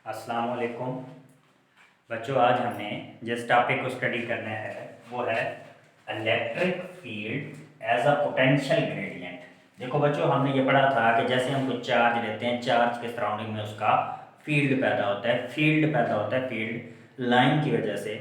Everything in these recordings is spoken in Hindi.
अस्सलाम वालेकुम बच्चों। आज हमने जिस टॉपिक को स्टडी करना है वो है electric field as a potential gradient. देखो बच्चों, हमने ये पढ़ा था कि जैसे हम कुछ चार्ज लेते हैं, चार्ज के सराउंडिंग में उसका फील्ड पैदा होता है, फील्ड लाइन की वजह से।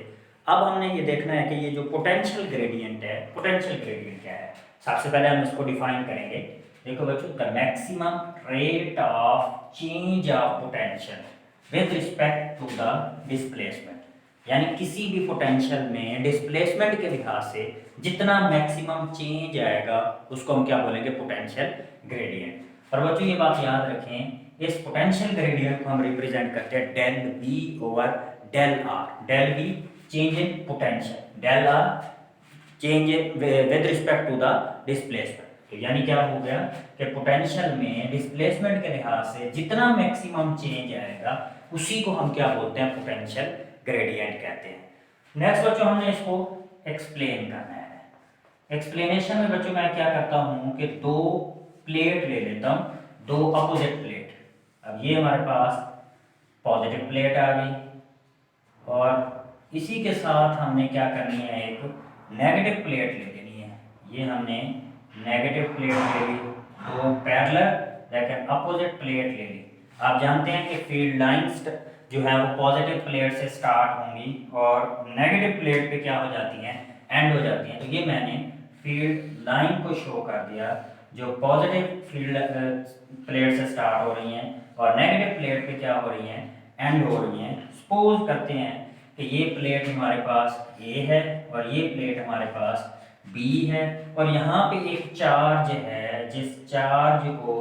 अब हमने ये देखना है कि ये जो पोटेंशियल ग्रेडियंट है, पोटेंशियल ग्रेडियंट क्या है। सबसे पहले हम इसको डिफाइन करेंगे। देखो बच्चों, the maximum rate of change of potential with respect to the displacement, यानी किसी भी पोटेंशियल में डिस्प्लेसमेंट के लिहाज से जितना मैक्सिमम चेंज आएगा उसको हम क्या बोलेंगे, पोटेंशियल ग्रेडियंट। और बच्चों ये बात याद रखें, इस पोटेंशियल ग्रेडियंट को हम रिप्रेजेंट करते हैं del V over del R. Del V change in potential, del R change with respect to the displacement. तो यानी क्या हो गया कि पोटेंशियल में डिस्प्लेसमेंट के लिहाज से जितना मैक्सिमम चेंज आएगा उसी को हम क्या बोलते हैं, पोटेंशियल ग्रेडियंट कहते हैं। नेक्स्ट बच्चों, हमने इसको एक्सप्लेन करना है। एक्सप्लेनेशन में बच्चों मैं क्या करता हूं कि दो प्लेट ले लेता हूं, दो अपोजिट प्लेट। अब ये हमारे पास पॉजिटिव प्लेट आ गई और इसी के साथ हमने क्या करनी है, एक नेगेटिव प्लेट ले लेनी है। ये हमने नेगेटिव प्लेट ले ली, दो पैरेलल लेकिन अपोजिट प्लेट ले ली। आप जानते हैं कि फील्ड लाइंस जो है वो पॉजिटिव प्लेट से स्टार्ट होंगी और नेगेटिव प्लेट पे क्या हो जाती हैं, एंड हो जाती हैं। तो ये मैंने फील्ड लाइन को शो कर दिया जो पॉजिटिव फील्ड प्लेट से स्टार्ट हो रही हैं और नेगेटिव प्लेट पे क्या हो रही हैं, एंड हो रही हैं। सपोज करते हैं कि ये प्लेट हमारे पास ए है और ये प्लेट हमारे पास बी है और यहाँ पे एक चार्ज है, जिस चार्ज को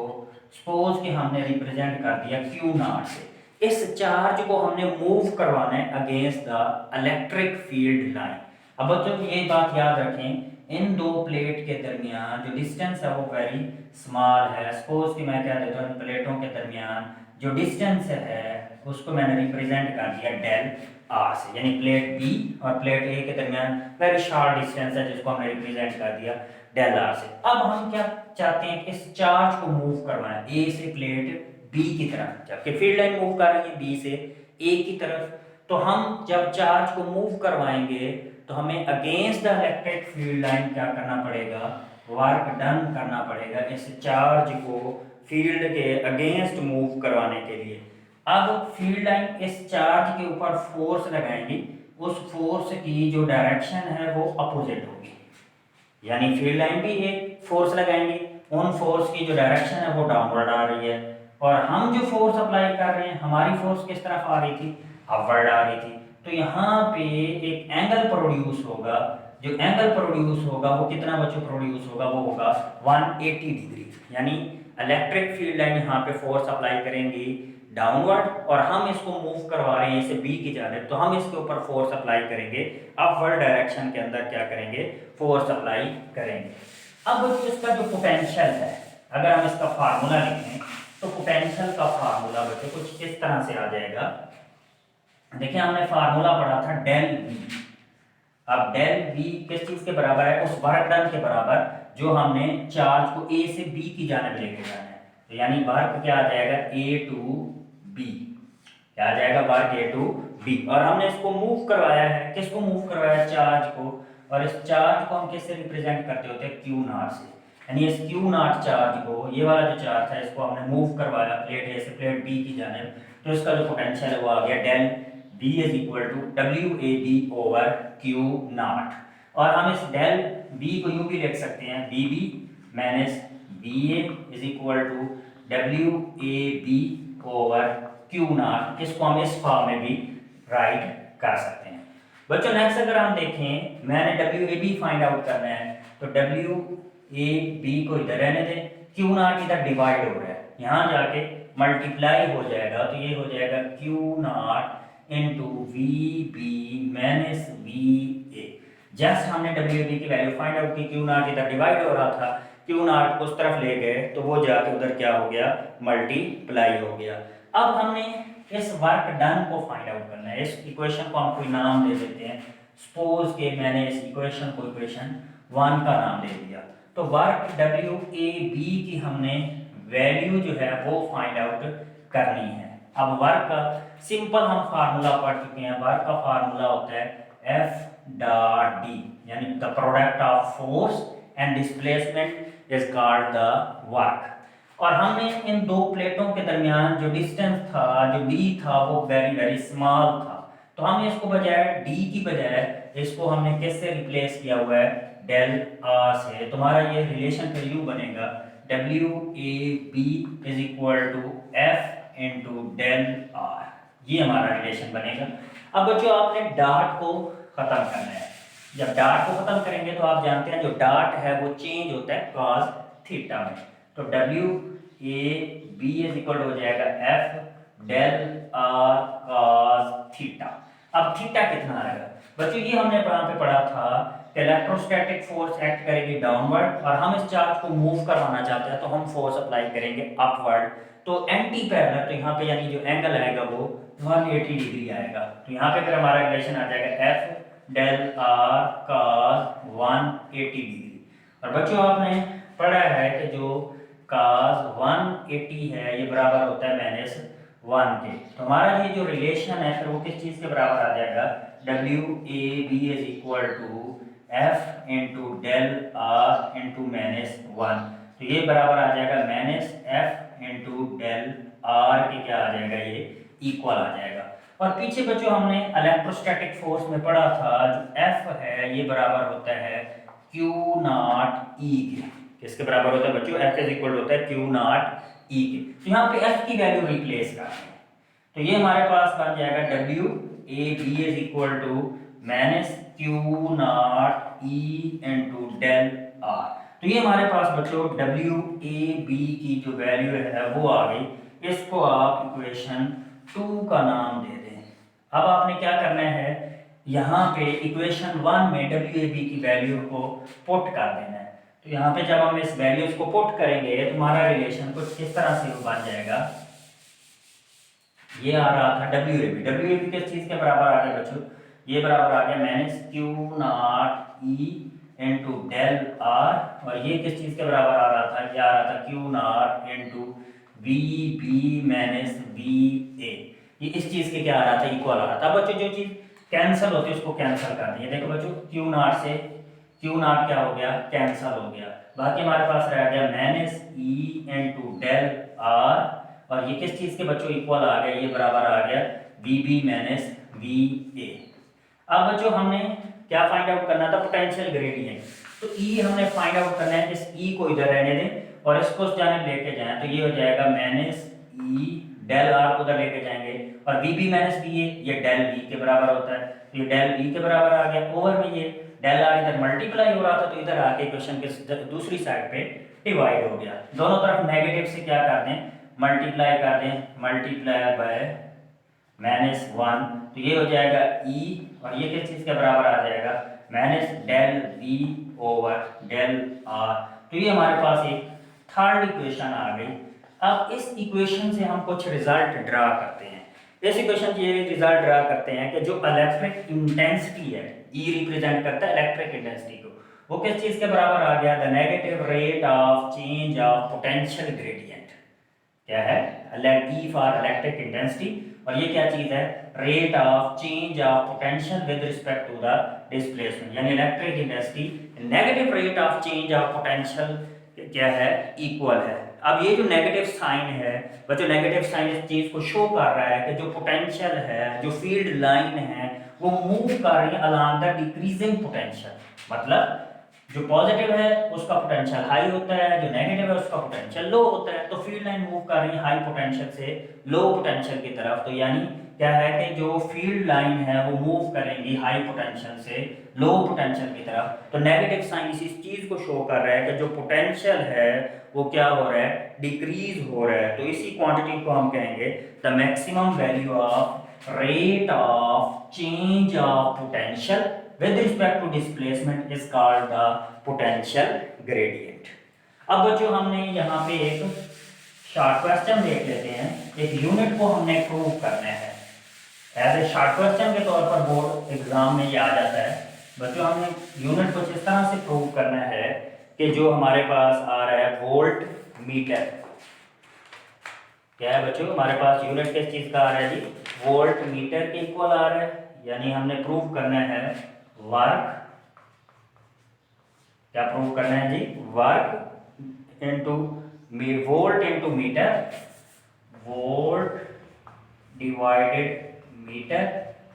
सपोज कि हमने रिप्रेजेंट कर दिया क्यू नॉट से। इस चार्ज को हमने मूव करवाना है against the electric field line. अब बच्चों ये बात याद रखें, इन दो प्लेट के दरमियान जो डिस्टेंस है वो वेरी स्मॉल है। सपोज कि मैं कह देता हूँ इन प्लेटों के दरमियान जो डिस्टेंस है उसको मैंने रिप्रेजेंट कर दिया डेल आर से, यानी प्लेट बी और प्लेट ए के दरमियान वेरी शॉर्ट डिस्टेंस है जिसको हमने रिप्रेजेंट कर दिया डेल आर से। अब हम क्या चाहते हैं कि इस चार्ज को मूव करवाना है ए से प्लेट बी की तरफ, जबकि फील्ड लाइन मूव कर रही है बी से ए की तरफ। तो हम जब चार्ज को मूव करवाएंगे तो हमें against the electric field line क्या करना पड़ेगा, वर्क डन करना पड़ेगा इस चार्ज को फील्ड के अगेंस्ट मूव करवाने के लिए। अब फील्ड लाइन इस चार्ज के ऊपर फोर्स लगाएंगी, उस फोर्स की जो डायरेक्शन है वो अपोजिट होगी, यानी फील्ड लाइन भी एक फोर्स लगाएंगे, उन फोर्स की जो डायरेक्शन है वो डाउनवर्ड आ रही है और हम जो फोर्स अप्लाई कर रहे हैं हमारी फोर्स किस तरफ आ रही थी, अपवर्ड आ रही थी। तो यहाँ पे एक एंगल प्रोड्यूस होगा, जो एंगल प्रोड्यूस होगा वो कितना बच्चों प्रोड्यूस होगा, वो होगा 180 डिग्री। यानी इलेक्ट्रिक फील्ड लाइन यहाँ पे फोर्स अप्लाई करेंगी डाउनवर्ड और हम इसको मूव करवा रहे हैं इसे बी की जानिब, तो हम इसके ऊपर फोर्स अप्लाई करेंगे अपवर्ड डायरेक्शन के अंदर, क्या करेंगे, फोर्स अप्लाई करेंगे। अब इसका जो पोटेंशियल है, अगर हम इसका फार्मूला लिखें तो पोटेंशियल का फार्मूला बच्चों कुछ इस तरह से आ जाएगा। देखिए हमने फार्मूला पढ़ा था डेल बी। अब डेल बी किस चीज के बराबर है, उस वर्क डन के बराबर जो हमने चार्ज को ए से बी की जानिब लेके जाना है। तो यानी वर्क क्या आ जाएगा, ए टू बी, क्या आ जाएगा, वर्क ए टू बी। और हमने इसको मूव करवाया है, किसको मूव करवाया, चार्ज को। और इस चार्ज को हम किससे रिप्रेजेंट करते होते हैं, क्यू नॉट से। यानी इस क्यू नॉट चार्ज को, ये वाला जो चार्ज है इसको हमने मूव करवाया प्लेट ए से प्लेट बी की जानिब, तो इसका जो पोटेंशियल है वो आ गया del V is equal to W A B over Q naught. और हम इस डेल बी को यूं भी लिख सकते हैं, V B minus V A is equal to W A B over Q naught. इसको हम इस फॉर्म में भी राइट कर सकते हैं। बच्चों नेक्स्ट अगर हम देखें, मैंने W A B find out करना है, तो डब्ल्यू ए बी को इधर रहने दें, क्यू नॉट इधर डिवाइड हो रहा है, यहाँ जाके मल्टीप्लाई हो जाएगा, तो ये हो जाएगा Q naught into V B minus V A. Just हमने डब्ल्यू बी की वैल्यू फाइंड आउट की, क्यू नॉट इधर डिवाइड हो रहा था, क्यू नॉट उस तरफ ले गए तो वो जाके उधर क्या हो गया, मल्टीप्लाई हो गया। अब हमने इस वर्क डन को फाइंड आउट करना है। इस इक्वेशन को हम कोई नाम दे देते हैं, सपोज के मैंने इस इक्वेशन को इक्वेशन 1 का नाम दे दिया। तो वर्क डब्ल्यू ए बी की हमने वैल्यू जो है वो फाइंड आउट करनी है। अब वर्क का सिंपल हम फार्मूला पढ़ चुके हैं, वर्क का फार्मूला होता है एफ डॉट डी, यानी the product of force and displacement is called the work. और हमने इन दो प्लेटों के दरमियान जो डिस्टेंस था, जो डी था, वो वेरी वेरी स्मॉल था, तो हमने इसको बजाय डी की बजाय इसको हमने किससे रिप्लेस किया हुआ है, डेल आर से। तुम्हारा ये रिलेशन फिर यूं बनेगा W A B is equal to F into del R, ये हमारा रिलेशन बनेगा। अब बच्चों आपने डॉट को खत्म करना है। जब डॉट को खत्म करेंगे तो आप जानते हैं जो डॉट है वो चेंज होता है कॉस थीटा में, तो W A B is equal हो जाएगा F del R cos theta. अब थीटा कितना आएगा बच्चों, ये हमने यहाँ पे पढ़ा था कि इलेक्ट्रोस्टैटिक फोर्स एक्ट करेगी डाउनवर्ड और हम इस चार्ज को मूव करवाना चाहते हैं तो हम फोर्स अप्लाई करेंगे अपवर्ड, तो एंटी पैरेलल, तो यहाँ पे यानी जो एंगल आएगा वो 180 डिग्री आएगा, तो यहाँ पे फिर हमारा रिलेशन आ जाएगा F del R cos 180 degree. और बच्चों आपने पढ़ा है कि जो cos 180 है ये बराबर होता है -1 के, तो हमारा ये जो रिलेशन है फिर वो किस चीज के बराबर आ जाएगा, W A B is equal to F into del R into -1, तो ये बराबर आ जाएगा -f इंटू डेल आर के क्या आ जाएगा, ये इक्वल आ जाएगा। और पीछे बच्चों हमने इलेक्ट्रोस्टैटिक फोर्स में पढ़ा था जो F है ये बराबर होता है Q नॉट E के, किसके बराबर होता है बच्चों, F इज इक्वल होता है Q नॉट E के, तो यहाँ पे F की वैल्यू रिप्लेस करते हैं, तो ये हमारे पास बन जाएगा W A B is equal to -Q naught E into del R, तो ये हमारे पास बच्चों डब्ल्यू ए बी की जो वैल्यू है वो आ गई, इसको आप इक्वेशन 2 का नाम दे दें। अब आपने क्या करना है, यहाँ पे इक्वेशन 1 में डब्ल्यू ए बी की वैल्यू को पुट कर देना है, तो यहाँ पे जब हम इस वैल्यूज को पुट करेंगे तो हमारा रिलेशन कुछ किस तरह से बन जाएगा, ये आ रहा था डब्ल्यू ए बी किस चीज के बराबर आ गया बच्चों, ये बराबर आ गया -Q naught E into del R, और ये किस चीज के बराबर आ रहा था, ये आ रहा था Q naught into V B -VA, ये इस चीज के क्या आ रहा था, इक्वल आ रहा था। बच्चों जो चीज कैंसिल होती है उसको कैंसिल कर दिए, देखो बच्चों Q नॉट से Q नॉट क्या हो गया, कैंसिल हो गया, बाकी हमारे पास रह गया -E इंटू डेल आर, और ये किस चीज के बच्चों इक्वल आ गया, ये बराबर आ गया VB -VA। अब बच्चों हमने क्या फाइंड आउट करना था, पोटेंशियल ग्रेडियंट, तो E हमने फाइंड आउट करना है, इस E को इधर रहने दें और इसको उस जाने लेके जाएं, तो ये हो जाएगा -E डेल आर को उधर लेके जाएंगे, और VB -VA ये डेल V के बराबर होता है, तो ये डेल V के बराबर आ गया, ओवर में ये डेल आर इधर मल्टीप्लाई हो रहा था तो इधर आके इक्वेशन के दूसरी साइड पे डिवाइड हो गया, दोनों तरफ नेगेटिव से क्या कर दें, मल्टीप्लाई कर दें, मल्टीप्लाई बाय -1, तो ये हो जाएगा E, और ये किस चीज के बराबर आ जाएगा, del V over del R, तो ये हमारे पास एक थर्ड इक्वेशन आ गई। अब इस इक्वेशन से हम कुछ रिजल्ट ड्रा करते हैं, इस इक्वेशन से ये रिजल्ट ड्रा करते हैं कि जो इलेक्ट्रिक इंटेंसिटी है, E रिप्रेजेंट करता है इलेक्ट्रिक इंटेंसिटी को, वो किस चीज के बराबर आ गया, the negative rate of change of potential gradient, क्या है, E फॉर इलेक्ट्रिक इंटेंसिटी, और ये क्या चीज है, rate of change of potential with respect to the displacement, यानी electric intensity negative rate of change of potential क्या है, इक्वल है। अब ये जो नेगेटिव साइन है बच्चों, नेगेटिव साइन इस चीज को शो कर रहा है कि जो पोटेंशियल है, जो फील्ड लाइन है वो मूव कर रही है अलोंग द डिक्रीजिंग पोटेंशियल, मतलब जो पॉजिटिव है उसका पोटेंशियल हाई होता है, जो नेगेटिव है उसका पोटेंशियल लो होता है, तो फील्ड लाइन मूव कर रही है हाई पोटेंशियल से लो पोटेंशियल की तरफ, तो यानी क्या है कि जो फील्ड लाइन है वो मूव करेंगी हाई पोटेंशियल से लो पोटेंशियल की तरफ, तो नेगेटिव साइन इस चीज को शो कर रहा है कि जो पोटेंशियल है वो क्या हो रहा है, डिक्रीज हो रहा है, तो इसी क्वांटिटी को हम कहेंगे the maximum value of rate of change of potential with respect to displacement is called the potential gradient। अब बच्चों हमने यहाँ पे एक शॉर्ट क्वेश्चन देख लेते हैं, एक यूनिट को हमने प्रूव करना है, एज ए शॉर्ट क्वेश्चन के तौर पर बोर्ड एग्जाम में ये आ जाता है। बच्चों हमने यूनिट को इस तरह से प्रूव करना है कि जो हमारे पास आ रहा है वोल्ट मीटर, क्या है बच्चों, हमारे पास यूनिट किस चीज़ का आ रहा है जी, वोल्ट मीटर के इक्वल आ रहा है, यानी हमने प्रूव करना है वर्क, क्या प्रूव करना है जी, work into volt into metre, volt divided metre,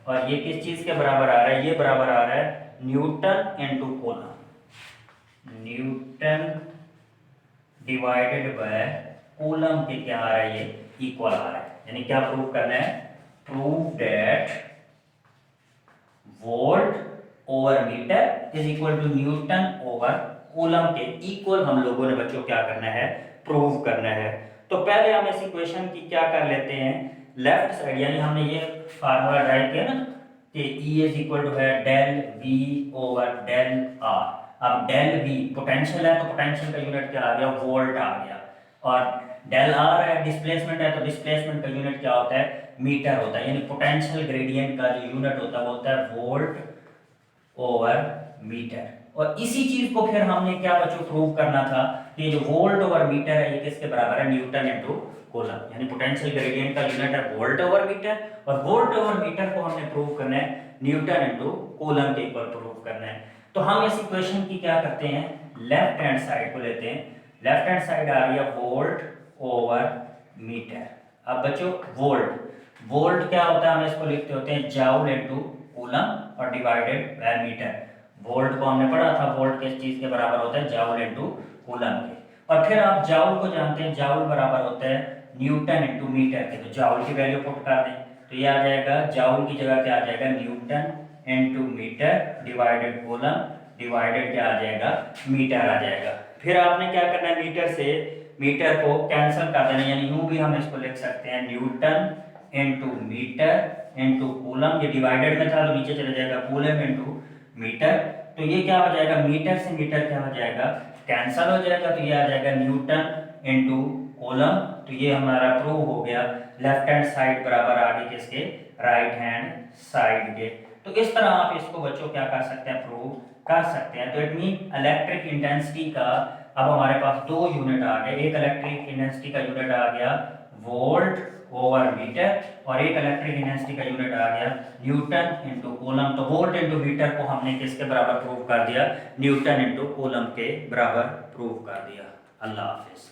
और ये किस चीज के बराबर आ रहा है, ये बराबर आ रहा है Newton into coulomb, Newton divided by coulomb के क्या आ रहा है, ये इक्वल आ रहा है। यानी क्या प्रूव करना है, prove that volt over metre is equal to newton over coulomb के इक्वल हम लोगों ने बच्चों क्या करना है, प्रूव करना है। तो पहले हम इस इक्वेशन की क्या कर लेते हैं, लेफ्ट साइड, यानी हमने ये फार्मूला ड्राइव किया ना कि E इज इक्वल टू है del V over del R। अब डेल V पोटेंशियल है तो पोटेंशियल का यूनिट क्या आ गया, वोल्ट आ गया, और डेल R है डिस्प्लेसमेंट है तो डिस्प्लेसमेंट का यूनिट क्या होता है, मीटर होता है। यानी पोटेंशियल ग्रेडियंट का जो यूनिट होता है वो होता है वोल्ट ओवर मीटर। और इसी चीज को फिर हमने क्या बच्चों प्रूव करना था कि जो वोल्ट ओवर मीटर है ये किसके बराबर है, न्यूटन इनटू कूलम। यानी पोटेंशियल ग्रेडियंट का यूनिट है वोल्ट ओवर मीटर, और वोल्ट ओवर मीटर को हमने प्रूव करना है न्यूटन इनटू कूलम के इक्वल प्रूव करना है। तो हम इस इक्वेशन की क्या करते हैं, लेफ्ट हैंड साइड को लेते हैं, लेफ्ट हैंड साइड आ रही है वोल्ट ओवर मीटर। अब बच्चों वोल्ट, वोल्ट क्या होता है, हम इसको लिखते होते हैं जाउल इनटू कूलम और डिवाइडेड बाय मीटर। वोल्ट को हमने पढ़ा था, वोल्ट किस चीज के बराबर होता है, जाउल इनटू कूलम के। और फिर आप जाउल को जानते हैं, जाउल बराबर होता है न्यूटन इनटू मीटर के, तो जाउल की वैल्यू पुट कर दें तो ये आ जाएगा, जाउल की जगह क्या आ जाएगा, newton into metre divided coulomb divided क्या आ जाएगा, मीटर आ जाएगा। फिर आपने क्या करना है, मीटर से मीटर को कैंसिल कर देना, यानी यूं भी हम इसको लिख सकते हैं newton into metre into coulomb, ये डिवाइडेड में था तो नीचे चला जाएगा कूलम इनटू मीटर, तो ये क्या हो जाएगा, मीटर से मीटर क्या हो जाएगा, कैंसिल हो जाएगा, तो ये आ जाएगा न्यूटन इनटू कूलम। तो ये हमारा प्रूव हो गया, लेफ्ट हैंड साइड बराबर आगे किसके, राइट हैंड साइड के। तो इस तरह आप इसको बच्चों क्या कर सकते हैं, प्रूव कर सकते हैं। तो इट मीन इलेक्ट्रिक इंटेंसिटी का अब हमारे पास दो यूनिट आ गए, एक इलेक्ट्रिक इंटेंसिटी का यूनिट आ गया वोल्ट ओवर मीटर, और एक इलेक्ट्रिक इंटेंसिटी का यूनिट आ गया न्यूटन इनटू कूलम। तो वोल्ट इनटू मीटर को हमने किसके बराबर प्रूव कर दिया, न्यूटन इनटू कूलम के बराबर प्रूव कर दिया। अल्लाह हाफिज।